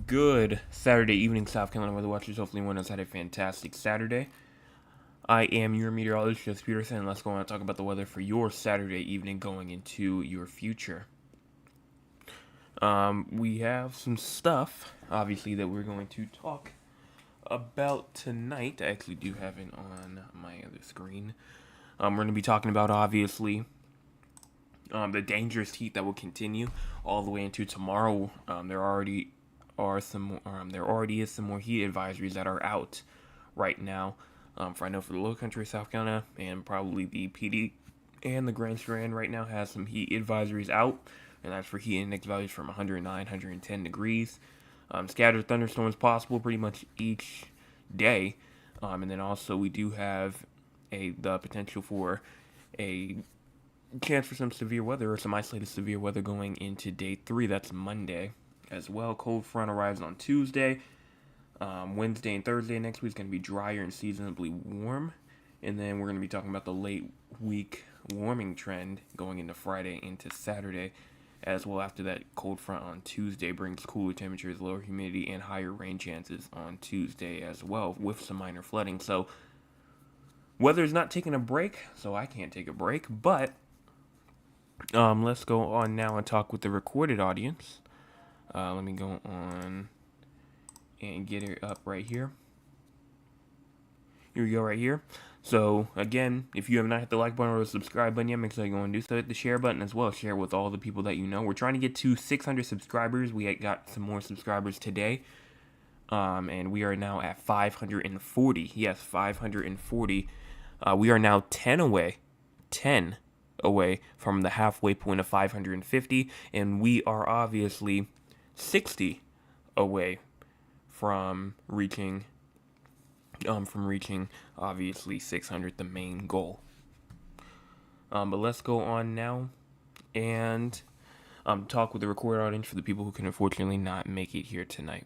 Good Saturday evening, South Carolina weather watchers. Hopefully, everyone has had a fantastic Saturday. I am your meteorologist, Jess Peterson, and let's go on and talk about the weather for your Saturday evening going into your future. We have some stuff, obviously, that we're going to talk about tonight. I actually do have it on my other screen. We're going to be talking about, obviously, the dangerous heat that will continue all the way into tomorrow. There already is some more heat advisories that are out right now. For the Low Country of South Carolina and probably the PD and the Grand Strand right now has some heat advisories out, and that's for heat index values from 109, 110 degrees. Scattered thunderstorms possible pretty much each day, and then also we do have the potential for a chance for some severe weather or some isolated severe weather going into day 3. That's Monday as well. Cold front arrives on Tuesday. Wednesday and Thursday next week is going to be drier and seasonably warm. And then we're going to be talking about the late week warming trend going into Friday into Saturday as well. After that, cold front on Tuesday brings cooler temperatures, lower humidity, and higher rain chances on Tuesday as well, with some minor flooding. So weather's not taking a break, so I can't take a break. But let's go on now and talk with the recorded audience. Let me go on and get it up right here. Here we go right here. So again, if you have not hit the like button or the subscribe button yet, make sure you go and do so. Hit the share button as well. Share with all the people that you know. We're trying to get to 600 subscribers. We got some more subscribers today. And we are now at 540. Yes, 540. We are now 10 away from the halfway point of 550, and we are obviously 60 away from reaching obviously 600, the main goal. But let's go on now and talk with the recorded audience for the people who can unfortunately not make it here tonight.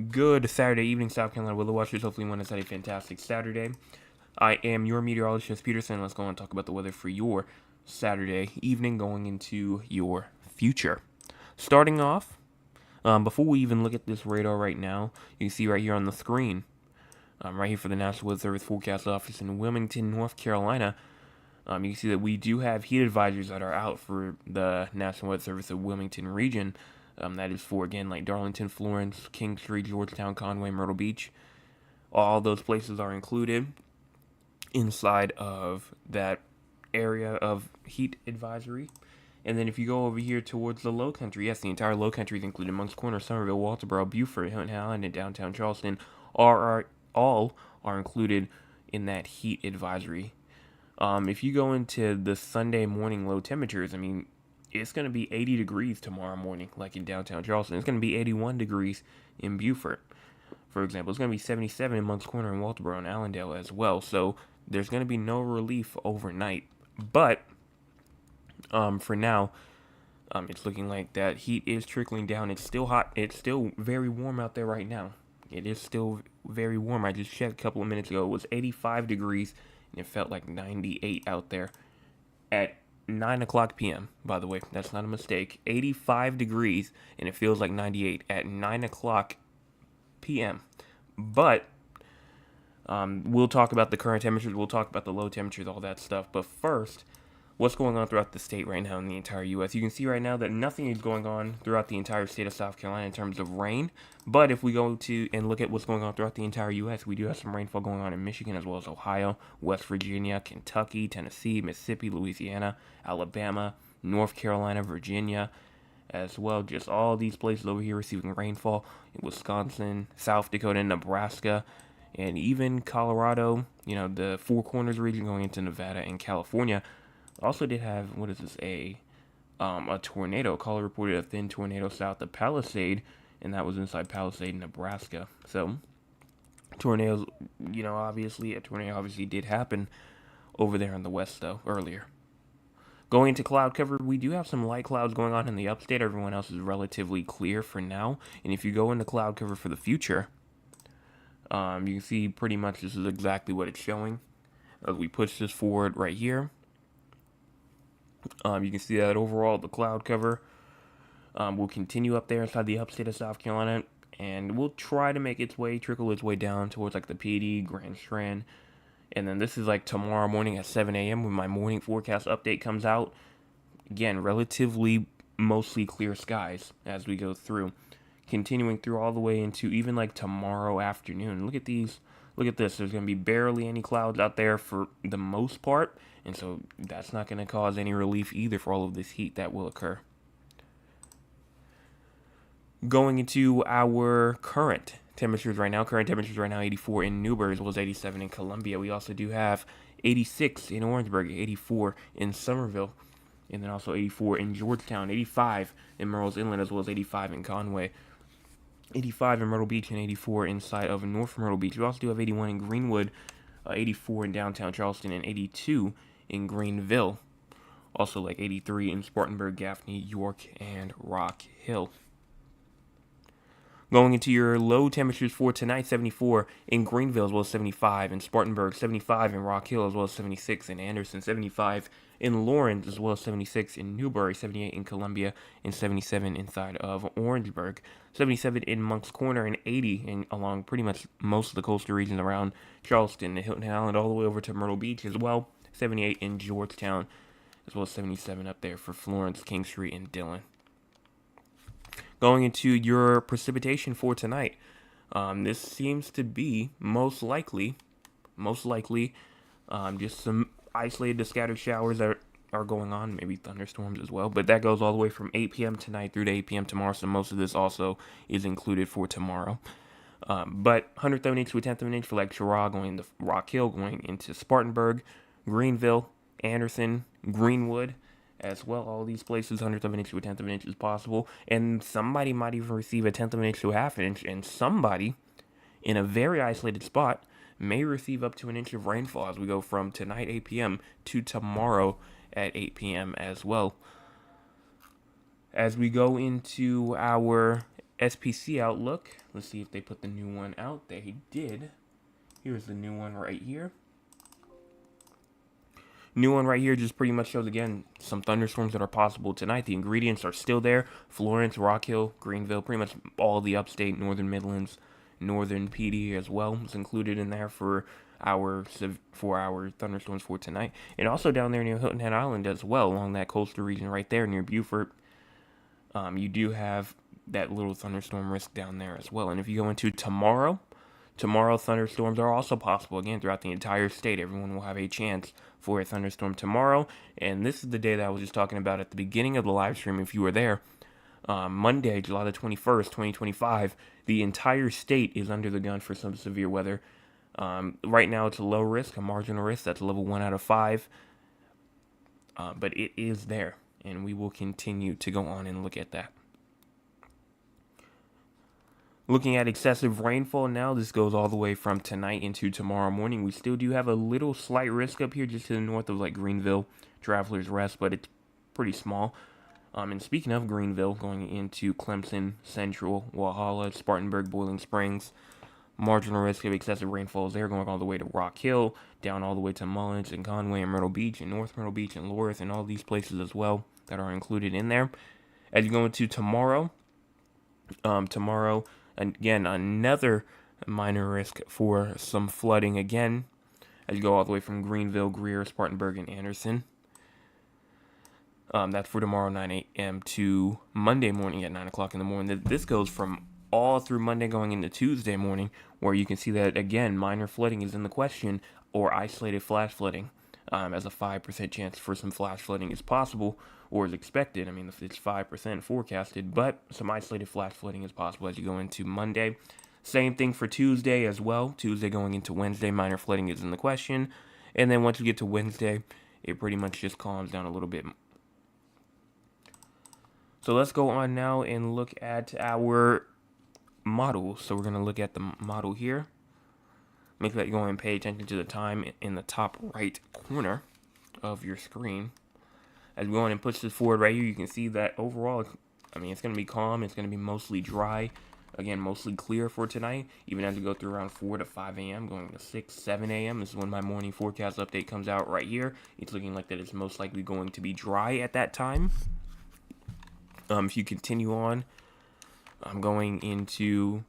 Good Saturday evening, South Carolina weather watchers. Hopefully, everyone has had a fantastic Saturday. I am your meteorologist, Peterson. Let's go on and talk about the weather for your Saturday evening going into your future. Starting off, before we even look at this radar right now, you can see right here on the screen, right here for the National Weather Service Forecast Office in Wilmington, North Carolina, you can see that we do have heat advisories that are out for the National Weather Service of Wilmington region. That is for, again, like Darlington, Florence, Kingstree, Georgetown, Conway, Myrtle Beach. All those places are included inside of that area of heat advisory. And then if you go over here towards the Low Country, yes, the entire Low Country is included. Moncks Corner, Somerville, Walterboro, Beaufort, Hilton Head, and downtown Charleston all are included in that heat advisory. If you go into the Sunday morning low temperatures, it's going to be 80 degrees tomorrow morning, like in downtown Charleston. It's going to be 81 degrees in Beaufort, for example. It's going to be 77 in Moncks Corner and Walterboro and Allendale as well. So there's going to be no relief overnight. But for now, it's looking like that heat is trickling down. It's still hot. It's still very warm out there right now. It is still very warm. I just checked a couple of minutes ago. It was 85 degrees, and it felt like 98 out there at 9 o'clock p.m., by the way. That's not a mistake. 85 degrees, and it feels like 98 at 9 o'clock p.m. But we'll talk about the current temperatures. We'll talk about the low temperatures, all that stuff. But first, what's going on throughout the state right now in the entire U.S. You can see right now that nothing is going on throughout the entire state of South Carolina in terms of rain. But if we go to and look at what's going on throughout the entire U.S., we do have some rainfall going on in Michigan as well as Ohio, West Virginia, Kentucky, Tennessee, Mississippi, Louisiana, Alabama, North Carolina, Virginia, as well. Just all these places over here receiving rainfall in Wisconsin, South Dakota, Nebraska, and even Colorado, the Four Corners region going into Nevada and California. Also did have, a tornado. Caller reported a thin tornado south of Palisade, and that was inside Palisade, Nebraska. So, tornadoes, obviously, a tornado obviously did happen over there in the west, though, earlier. Going into cloud cover, we do have some light clouds going on in the upstate. Everyone else is relatively clear for now. And if you go into cloud cover for the future, you can see pretty much this is exactly what it's showing. As we push this forward right here, you can see that overall the cloud cover will continue up there inside the upstate of South Carolina, and will try to make trickle its way down towards like the PD, Grand Strand. And then this is like tomorrow morning at 7 a.m. when my morning forecast update comes out. Again, relatively mostly clear skies as we go through. Continuing through all the way into even like tomorrow afternoon. Look at these. Look at this. There's going to be barely any clouds out there for the most part. And so that's not going to cause any relief either for all of this heat that will occur. Going into our current temperatures right now. Current temperatures right now, 84 in Newburgh as well as 87 in Columbia. We also do have 86 in Orangeburg, 84 in Somerville, and then also 84 in Georgetown, 85 in Murrells Inlet as well as 85 in Conway, 85 in Myrtle Beach, and 84 inside of North Myrtle Beach. We also do have 81 in Greenwood, 84 in downtown Charleston, and 82 in Greenville. Also like 83 in Spartanburg, Gaffney, York, and Rock Hill. Going into your low temperatures for tonight, 74 in Greenville as well as 75 in Spartanburg, 75 in Rock Hill as well as 76 in Anderson, 75 in Lawrence as well as 76 in Newberry, 78 in Columbia, and 77 inside of Orangeburg, 77 in Moncks Corner, and 80 along pretty much most of the coastal regions around Charleston, the Hilton Head Island, all the way over to Myrtle Beach as well, 78 in Georgetown, as well as 77 up there for Florence, Kingstree, and Dillon. Going into your precipitation for tonight, this seems to be most likely, just some isolated to scattered showers that are going on, maybe thunderstorms as well, but that goes all the way from 8 p.m. tonight through to 8 p.m. tomorrow, so most of this also is included for tomorrow. But 100th of an inch to a 10th of an inch for Lake Chirag, going into Rock Hill, going into Spartanburg, Greenville, Anderson, Greenwood, as well. All these places, 100th of an inch to a 10th of an inch is possible, and somebody might even receive a 10th of an inch to a half an inch, and somebody in a very isolated spot may receive up to an inch of rainfall as we go from tonight 8 p.m. to tomorrow at 8 p.m. as well. As we go into our SPC outlook, let's see if they put the new one out. They did. Here's the new one right here. New one right here just pretty much shows, again, some thunderstorms that are possible tonight. The ingredients are still there. Florence, Rock Hill, Greenville, pretty much all the upstate, northern Midlands, northern PD as well is included in there for our thunderstorms for tonight. And also down there near Hilton Head Island as well, along that coastal region right there near Beaufort. You do have that little thunderstorm risk down there as well. And if you go into tomorrow, thunderstorms are also possible, again, throughout the entire state. Everyone will have a chance for a thunderstorm tomorrow. And this is the day that I was just talking about at the beginning of the live stream, if you were there. Monday, July the 21st, 2025, the entire state is under the gun for some severe weather. Right now, it's a low risk, a marginal risk. That's a level 1 out of 5. But it is there, and we will continue to go on and look at that. Looking at excessive rainfall now, this goes all the way from tonight into tomorrow morning. We still do have a little slight risk up here just to the north of like Greenville, Travelers Rest, but it's pretty small. And speaking of Greenville, going into Clemson, Central, Walhalla, Spartanburg, Boiling Springs, marginal risk of excessive rainfalls there, going all the way to Rock Hill, down all the way to Mullins and Conway and Myrtle Beach and North Myrtle Beach and Loreth and all these places as well that are included in there. As you go into tomorrow, again, another minor risk for some flooding again, as you go all the way from Greenville, Greer, Spartanburg, and Anderson. That's for tomorrow, 9 a.m. to Monday morning at 9 o'clock in the morning. This goes from all through Monday going into Tuesday morning, where you can see that, again, minor flooding is in the question, or isolated flash flooding, as a 5% chance for some flash flooding is possible, or is expected. I mean, it's 5% forecasted, but some isolated flash flooding is possible as you go into Monday. Same thing for Tuesday as well. Tuesday going into Wednesday, minor flooding is in the question. And then once you get to Wednesday, it pretty much just calms down a little bit. So let's go on now and look at our model. So we're going to look at the model here. Make sure that you go and pay attention to the time in the top right corner of your screen. As we go on and push this forward right here, you can see that overall, I mean, it's going to be calm. It's going to be mostly dry. Again, mostly clear for tonight. Even as we go through around 4 to 5 a.m., going to 6, 7 a.m. This is when my morning forecast update comes out right here. It's looking like that it's most likely going to be dry at that time. If you continue on, I'm going into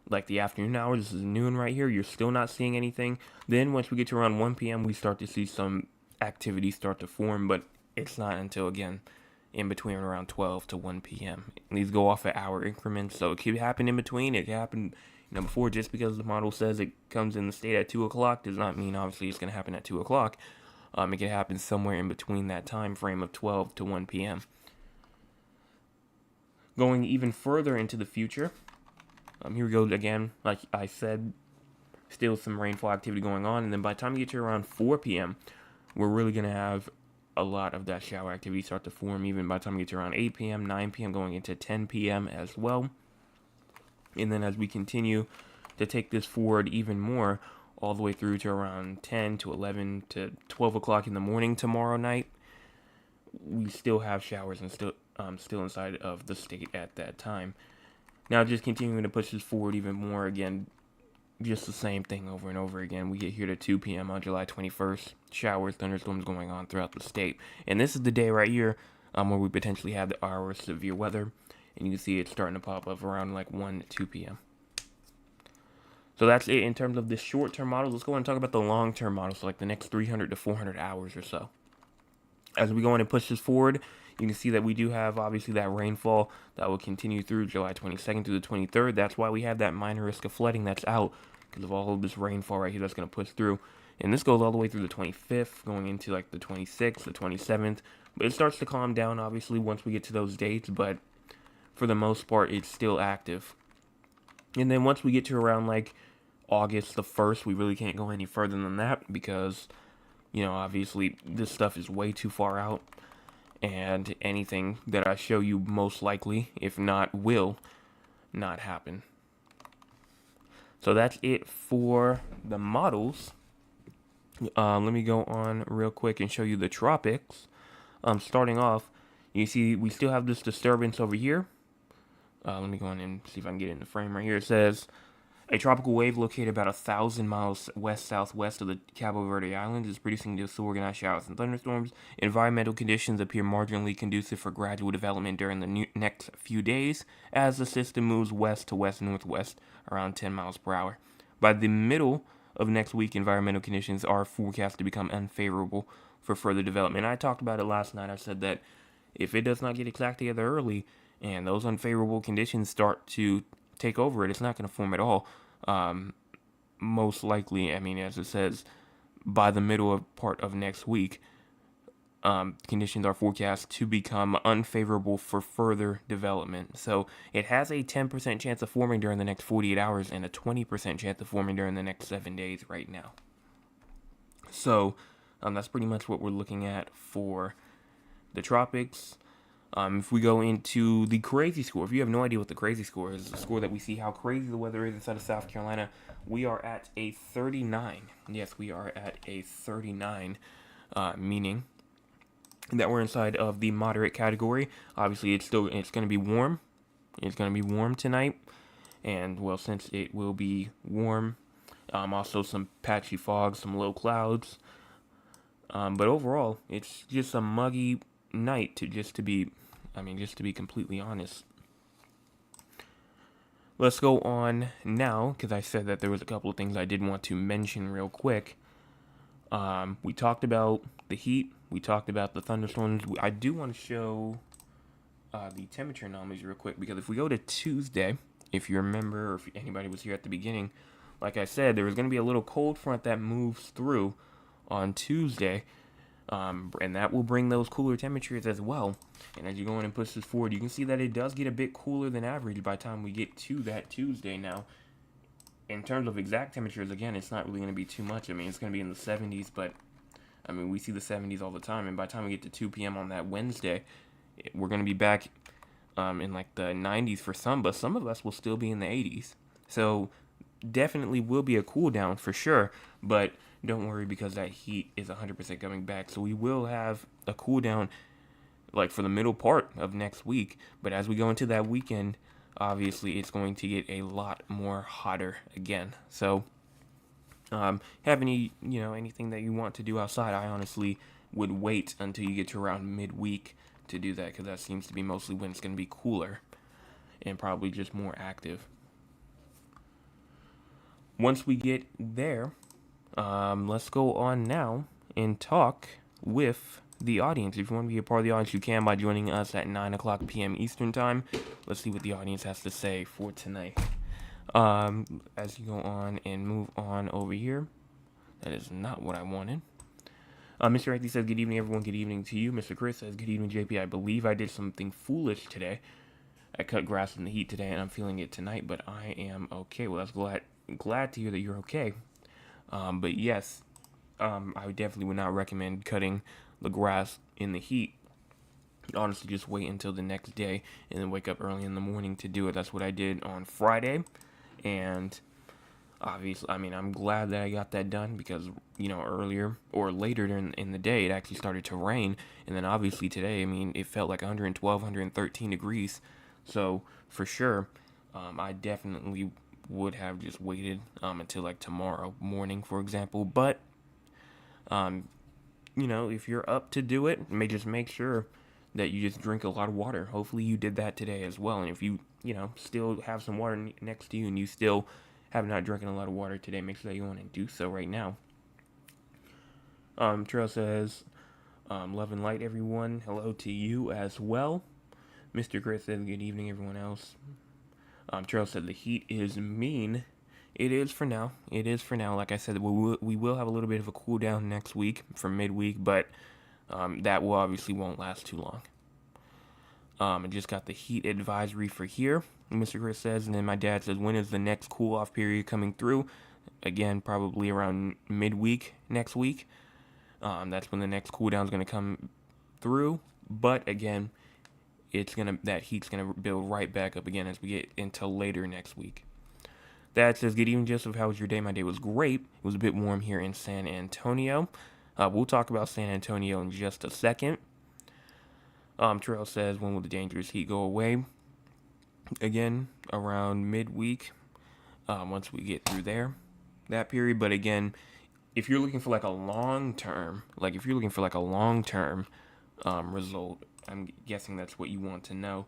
like the afternoon hours. This is noon right here. You're still not seeing anything. Then once we get to around 1 p.m., we start to see some activity start to form, but it's not until, again, in between around 12 to 1 p.m. And these go off at hour increments, so it could happen in between. It could happen, before. Just because the model says it comes in the state at 2 o'clock does not mean obviously it's going to happen at 2 o'clock. It can happen somewhere in between that time frame of 12 to 1 p.m. Going even further into the future, here we go again. Like I said, still some rainfall activity going on, and then by the time you get to around 4 p.m., we're really going to have a lot of that shower activity start to form, even by the time we get to around 8 p.m., 9 p.m., going into 10 p.m. as well. And then as we continue to take this forward even more, all the way through to around 10 to 11 to 12 o'clock in the morning tomorrow night, we still have showers and still inside of the state at that time. Now, just continuing to push this forward even more, again, just the same thing over and over again. We get here to 2 p.m. on July 21st. Showers, thunderstorms going on throughout the state. And this is the day right here where we potentially have our severe weather. And you can see it starting to pop up around like 1 to 2 p.m. So that's it in terms of the short-term models. Let's go and talk about the long-term models, so like the next 300 to 400 hours or so. As we go in and push this forward, you can see that we do have obviously that rainfall that will continue through July 22nd through the 23rd. That's why we have that minor risk of flooding that's out because of all of this rainfall right here that's going to push through. And this goes all the way through the 25th, going into like the 26th, the 27th. But it starts to calm down obviously once we get to those dates, but for the most part, it's still active. And then once we get to around like August the 1st, we really can't go any further than that because, obviously this stuff is way too far out. And anything that I show you most likely, if not will, not happen. So that's it for the models. Let me go on real quick and show you the tropics. Starting off, you see we still have this disturbance over here. Let me go on and see if I can get it in the frame right here. It says, a tropical wave located about 1,000 miles west-southwest of the Cabo Verde Islands is producing disorganized showers and thunderstorms. Environmental conditions appear marginally conducive for gradual development during the next few days as the system moves west to west-northwest around 10 miles per hour. By the middle of next week, environmental conditions are forecast to become unfavorable for further development. I talked about it last night. I said that if it does not get its act together early and those unfavorable conditions start to take over it's not going to form at all. Most likely, as it says, by the middle of part of next week, conditions are forecast to become unfavorable for further development. So it has a 10% chance of forming during the next 48 hours and a 20% chance of forming during the next 7 days right now. So that's pretty much what we're looking at for the tropics. If we go into the crazy score, if you have no idea what the crazy score is, the score that we see how crazy the weather is inside of South Carolina, we are at a 39. Yes, we are at a 39, meaning that we're inside of the moderate category. Obviously, it's going to be warm. It's going to be warm tonight, and well, since it will be warm, also some patchy fog, some low clouds. But overall, it's just a muggy night to be completely honest. Let's go on now, because I said that there was a couple of things I did want to mention real quick. We talked about the heat. We talked about the thunderstorms. I do want to show the temperature anomalies real quick, because if we go to Tuesday, if you remember, or if anybody was here at the beginning, like I said, there was going to be a little cold front that moves through on Tuesday. And that will bring those cooler temperatures as well. And as you go in and push this forward, you can see that it does get a bit cooler than average by the time we get to that Tuesday. Now, in terms of exact temperatures, again, it's not really going to be too much. It's going to be in the 70s, but, we see the 70s all the time. And by the time we get to 2 p.m. on that Wednesday, we're going to be back in like the 90s for some, but some of us will still be in the 80s. So, definitely will be a cool down for sure, but don't worry, because that heat is 100% coming back. So we will have a cool down like for the middle part of next week. But as we go into that weekend, obviously it's going to get a lot more hotter again. So have anything that you want to do outside, I honestly would wait until you get to around midweek to do that because that seems to be mostly when it's going to be cooler and probably just more active. Once we get there, let's go on now and talk with the audience. If you want to be a part of the audience, you can by joining us at 9 o'clock p.m. Eastern Time. Let's see what the audience has to say for tonight. As you go on and move on over here. That is not what I wanted. Mr. Reckley says, good evening, everyone. Good evening to you. Mr. Chris says, good evening, JP. I believe I did something foolish today. I cut grass in the heat today, and I'm feeling it tonight, but I am okay. Well, that's glad to hear that you're okay. But yes, I definitely would not recommend cutting the grass in the heat. Honestly, just wait until the next day and then wake up early in the morning to do it. That's what I did on Friday, and obviously, I mean, I'm glad that I got that done because, earlier or later in the day, it actually started to rain. And then obviously today, I mean, it felt like 112, 113 degrees. So for sure, I definitely would have just waited until like tomorrow morning, for example. But, if you're up to do it, just make sure that you just drink a lot of water. Hopefully you did that today as well. And if you, still have some water next to you and you still have not drinking a lot of water today, make sure that you want to do so right now. Trail says, love and light, everyone. Hello to you as well. Mr. Chris says, good evening, everyone else. Trail said, the heat is mean. It is for now. Like I said, we will have a little bit of a cool down next week for midweek, but that obviously won't last too long. I just got the heat advisory for here, Mr. Chris says, and then my dad says, when is the next cool-off period coming through? Again, probably around midweek next week. That's when the next cool-down is going to come through, but again, that heat's going to build right back up again as we get until later next week. Dad says, good evening, Joseph. How was your day? My day was great. It was a bit warm here in San Antonio. We'll talk about San Antonio in just a second. Terrell says, when will the dangerous heat go away? Again, around midweek, once we get through that period. But again, if you're looking for a long-term result, I'm guessing that's what you want to know.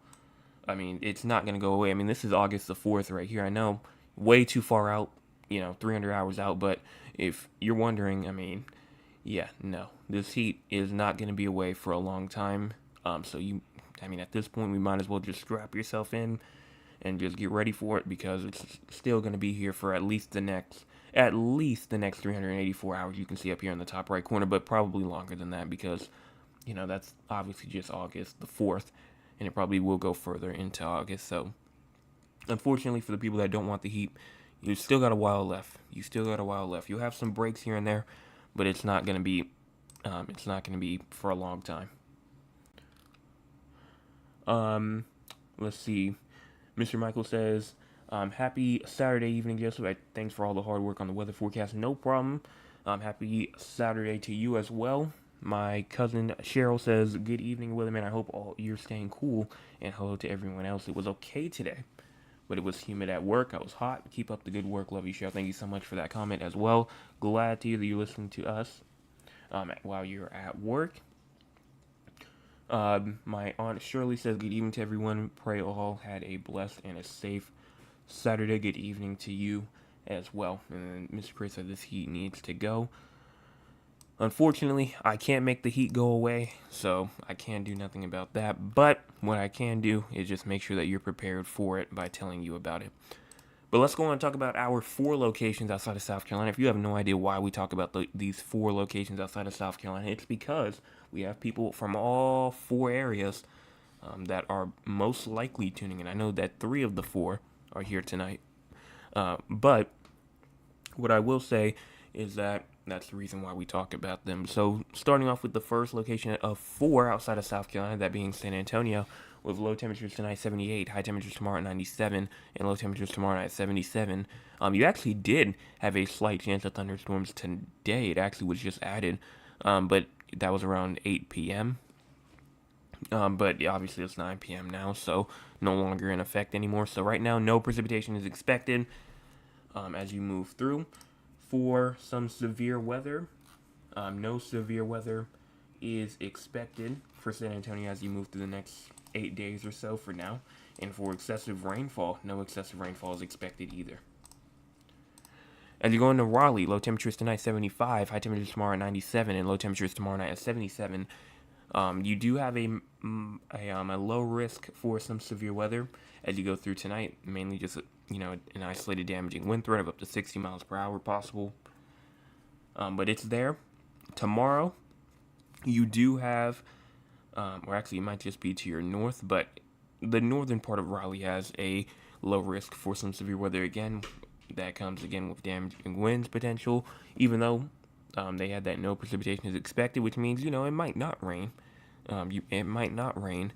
I mean, it's not going to go away. I mean, this is August the 4th right here. I know, way too far out, 300 hours out. But if you're wondering, I mean, yeah, no. This heat is not going to be away for a long time. At this point, we might as well just strap yourself in and just get ready for it because it's still going to be here for at least the next 384 hours. You can see up here in the top right corner, but probably longer than that because, that's obviously just August the 4th, and it probably will go further into August. So, unfortunately, for the people that don't want the heat, you still got a while left. You'll have some breaks here and there, but it's not going to be for a long time. Let's see. Mr. Michael says, happy Saturday evening, Joseph. Thanks for all the hard work on the weather forecast. No problem. Happy Saturday to you as well. My cousin Cheryl says, good evening, weatherman. I hope you're staying cool. And hello to everyone else. It was okay today, but it was humid at work. I was hot. Keep up the good work. Love you, Cheryl. Thank you so much for that comment as well. Glad to hear that you're listening to us while you're at work. My aunt Shirley says, good evening to everyone. Pray all had a blessed and a safe Saturday. Good evening to you as well. And then Mr. Chris said this heat needs to go. Unfortunately, I can't make the heat go away, so I can't do nothing about that. But what I can do is just make sure that you're prepared for it by telling you about it. But let's go on and talk about our 4 locations outside of South Carolina. If you have no idea why we talk about these 4 locations outside of South Carolina, it's because we have people from all 4 areas that are most likely tuning in. I know that 3 of the 4 are here tonight. But what I will say is that's the reason why we talk about them. So starting off with the first location of 4 outside of South Carolina, that being San Antonio, with low temperatures tonight 78, high temperatures tomorrow at 97, and low temperatures tomorrow night at 77. You actually did have a slight chance of thunderstorms today. It actually was just added, but that was around 8 p.m. But obviously it's 9 p.m. now, so no longer in effect anymore. So right now, no precipitation is expected as you move through. For some severe weather, no severe weather is expected for San Antonio as you move through the next 8 days or so for now. And for excessive rainfall, no excessive rainfall is expected either. As you go into Raleigh, low temperatures tonight 75, high temperatures tomorrow at 97, and low temperatures tomorrow night at 77. You do have a low risk for some severe weather as you go through tonight, mainly just an isolated damaging wind threat of up to 60 miles per hour possible. But it's there. Tomorrow, you do have, or actually it might just be to your north, but the northern part of Raleigh has a low risk for some severe weather again. That comes again with damaging winds potential, even though they had that no precipitation is expected, which means, it might not rain. It might not rain,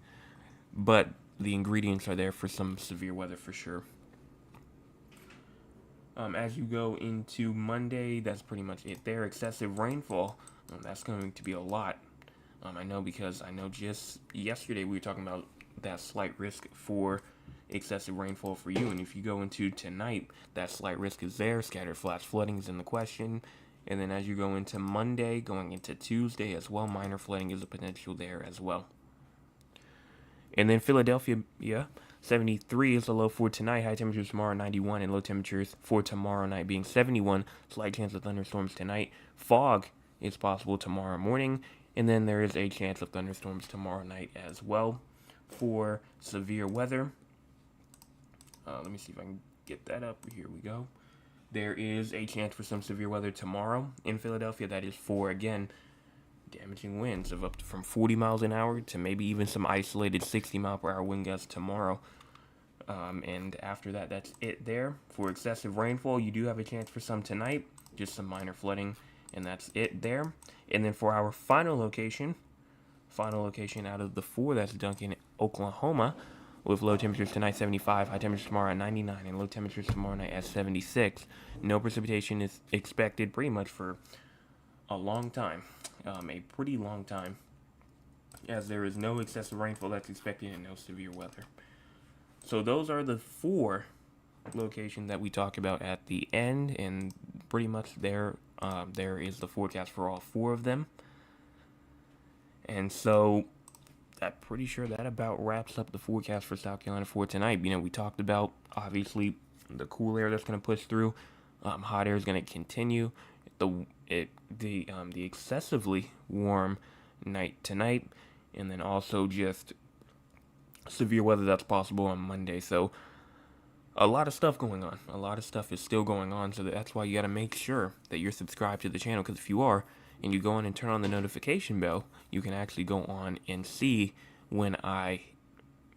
but the ingredients are there for some severe weather for sure. As you go into Monday, that's pretty much it there. Excessive rainfall, that's going to be a lot. I know because just yesterday we were talking about that slight risk for excessive rainfall for you, and if you go into tonight, that slight risk is there. Scattered flash flooding is in the question. And then as you go into Monday, going into Tuesday as well, minor flooding is a potential there as well. And then Philadelphia, 73 is the low for tonight. High temperatures tomorrow 91, and low temperatures for tomorrow night being 71. Slight chance of thunderstorms tonight. Fog is possible tomorrow morning, and then there is a chance of thunderstorms tomorrow night as well. For severe weather, let me see if I can get that up. Here we go. There is a chance for some severe weather tomorrow in Philadelphia. That is for, again, damaging winds of up to from 40 miles an hour to maybe even some isolated 60 mile per hour wind gusts tomorrow. And after that, that's it there. For excessive rainfall, you do have a chance for some tonight, just some minor flooding, and that's it there. And then for our final location out of the 4, that's Duncan, Oklahoma, with low temperatures tonight 75, high temperatures tomorrow at 99, and low temperatures tomorrow night at 76. No precipitation is expected pretty much for a long time, a pretty long time, as there is no excessive rainfall that's expected and no severe weather. So those are the 4 locations that we talk about at the end, and pretty much there is the forecast for all 4 of them. And so I'm pretty sure that about wraps up the forecast for South Carolina for tonight. We talked about, obviously, the cool air that's going to push through. Hot air is going to continue. The excessively warm night tonight, and then also just severe weather that's possible on Monday. So a lot of stuff going on. A lot of stuff is still going on, so that's why you got to make sure that you're subscribed to the channel, because if you are, and you go on and turn on the notification bell, you can actually go on and see when I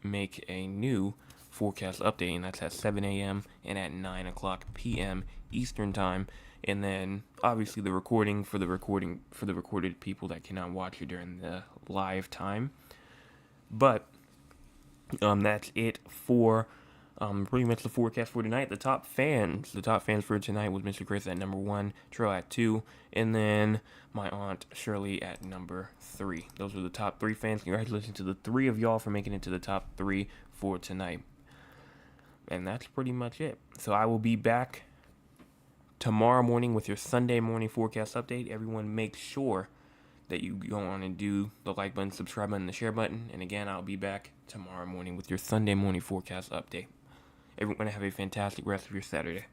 make a new forecast update, and that's at 7 a.m. and at 9 o'clock p.m. Eastern time. And then obviously the recording for the recorded people that cannot watch it during the live time. But that's it for pretty much the forecast for tonight. The top fans for tonight was Mr. Chris at number 1, Trill at 2, and then my aunt Shirley at number 3. Those are the top 3 fans. Congratulations to the 3 of y'all for making it to the top 3 for tonight. And that's pretty much it. So I will be back tomorrow morning with your Sunday morning forecast update. Everyone make sure that you go on and do the like button, subscribe button, the share button. And again, I'll be back tomorrow morning with your Sunday morning forecast update. Everyone have a fantastic rest of your Saturday.